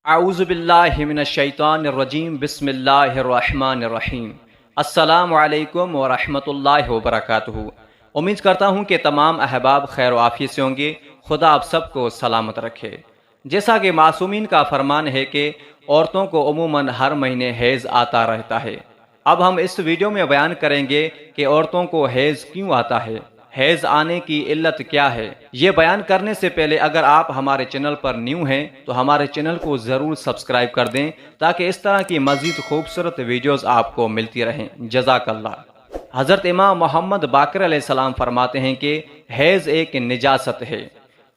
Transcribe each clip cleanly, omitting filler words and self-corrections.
اعوذ باللہ من الشیطان الرجیم بسم اللہ الرحمن الرحیم۔ السلام علیکم ورحمۃ اللہ وبرکاتہ۔ امید کرتا ہوں کہ تمام احباب خیر و عافیت سے ہوں گے۔ خدا آپ سب کو سلامت رکھے۔ جیسا کہ معصومین کا فرمان ہے کہ عورتوں کو عموماً ہر مہینے حیض آتا رہتا ہے۔ اب ہم اس ویڈیو میں بیان کریں گے کہ عورتوں کو حیض کیوں آتا ہے، حیض آنے کی علت کیا ہے۔ یہ بیان کرنے سے پہلے اگر آپ ہمارے چینل پر نیو ہیں تو ہمارے چینل کو ضرور سبسکرائب کر دیں تاکہ اس طرح کی مزید خوبصورت ویڈیوز آپ کو ملتی رہیں۔ جزاک اللہ۔ حضرت امام محمد باقر علیہ السلام فرماتے ہیں کہ حیض ایک نجاست ہے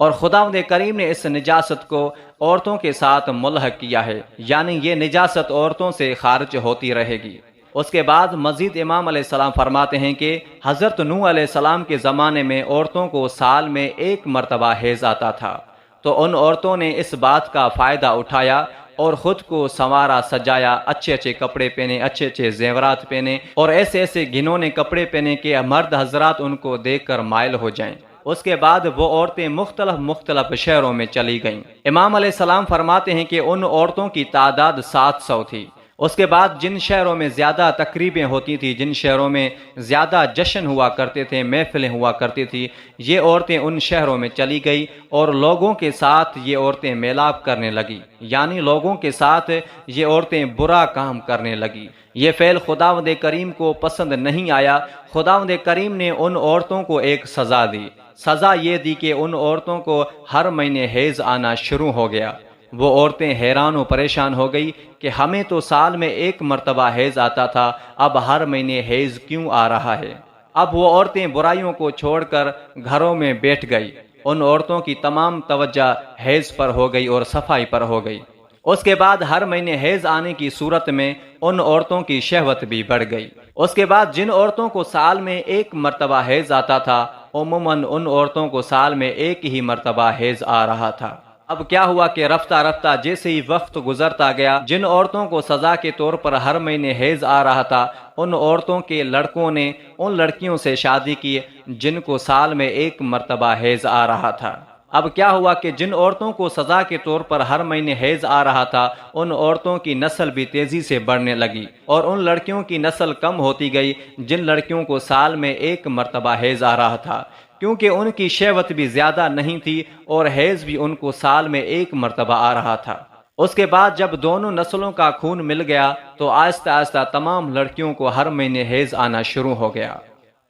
اور خداوند کریم نے اس نجاست کو عورتوں کے ساتھ ملحق کیا ہے، یعنی یہ نجاست عورتوں سے خارج ہوتی رہے گی۔ اس کے بعد مزید امام علیہ السلام فرماتے ہیں کہ حضرت نوح علیہ السلام کے زمانے میں عورتوں کو سال میں ایک مرتبہ حیض آتا تھا، تو ان عورتوں نے اس بات کا فائدہ اٹھایا اور خود کو سنوارا سجایا، اچھے اچھے کپڑے پہنے، اچھے اچھے زیورات پہنے اور ایسے ایسے گھنونے کپڑے پہنے کہ مرد حضرات ان کو دیکھ کر مائل ہو جائیں۔ اس کے بعد وہ عورتیں مختلف شہروں میں چلی گئیں۔ امام علیہ السلام فرماتے ہیں کہ ان عورتوں کی تعداد 700 تھی۔ اس کے بعد جن شہروں میں زیادہ تقریبیں ہوتی تھی، جن شہروں میں زیادہ جشن ہوا کرتے تھے، محفلیں ہوا کرتی تھی، یہ عورتیں ان شہروں میں چلی گئی اور لوگوں کے ساتھ یہ عورتیں میلاپ کرنے لگی، یعنی لوگوں کے ساتھ یہ عورتیں برا کام کرنے لگی۔ یہ فعل خداوند کریم کو پسند نہیں آیا۔ خداوند کریم نے ان عورتوں کو ایک سزا دی۔ سزا یہ دی کہ ان عورتوں کو ہر مہینے حیض آنا شروع ہو گیا۔ وہ عورتیں حیران و پریشان ہو گئی کہ ہمیں تو سال میں ایک مرتبہ حیض آتا تھا، اب ہر مہینے حیض کیوں آ رہا ہے۔ اب وہ عورتیں برائیوں کو چھوڑ کر گھروں میں بیٹھ گئی۔ ان عورتوں کی تمام توجہ حیض پر ہو گئی اور صفائی پر ہو گئی۔ اس کے بعد ہر مہینے حیض آنے کی صورت میں ان عورتوں کی شہوت بھی بڑھ گئی۔ اس کے بعد جن عورتوں کو سال میں ایک مرتبہ حیض آتا تھا، عموماً ان عورتوں کو سال میں ایک ہی مرتبہ حیض آ رہا تھا۔ اب کیا ہوا کہ رفتہ رفتہ جیسے ہی وقت گزرتا گیا، جن عورتوں کو سزا کے طور پر ہر مہینے حیض آ رہا تھا، ان عورتوں کے لڑکوں نے ان لڑکیوں سے شادی کی جن کو سال میں ایک مرتبہ حیض آ رہا تھا۔ اب کیا ہوا کہ جن عورتوں کو سزا کے طور پر ہر مہینے حیض آ رہا تھا، ان عورتوں کی نسل بھی تیزی سے بڑھنے لگی اور ان لڑکیوں کی نسل کم ہوتی گئی جن لڑکیوں کو سال میں ایک مرتبہ حیض آ رہا تھا، کیونکہ ان کی شہوت بھی زیادہ نہیں تھی اور حیض بھی ان کو سال میں ایک مرتبہ آ رہا تھا۔ اس کے بعد جب دونوں نسلوں کا خون مل گیا تو آہستہ آہستہ تمام لڑکیوں کو ہر مہینے حیض آنا شروع ہو گیا۔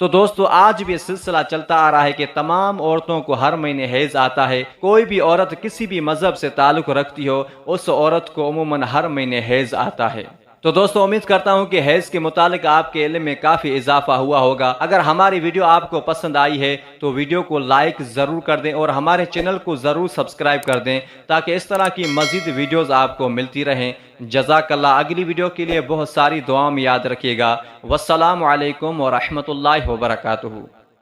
تو دوستو آج بھی سلسلہ چلتا آ رہا ہے کہ تمام عورتوں کو ہر مہینے حیض آتا ہے۔ کوئی بھی عورت کسی بھی مذہب سے تعلق رکھتی ہو، اس عورت کو عموماً ہر مہینے حیض آتا ہے۔ تو دوستو امید کرتا ہوں کہ حیض کے متعلق آپ کے علم میں کافی اضافہ ہوا ہوگا۔ اگر ہماری ویڈیو آپ کو پسند آئی ہے تو ویڈیو کو لائک ضرور کر دیں اور ہمارے چینل کو ضرور سبسکرائب کر دیں تاکہ اس طرح کی مزید ویڈیوز آپ کو ملتی رہیں۔ جزاک اللہ۔ اگلی ویڈیو کے لیے بہت ساری دعاؤں میں یاد رکھیے گا۔ والسلام علیکم ورحمۃ اللہ وبرکاتہ۔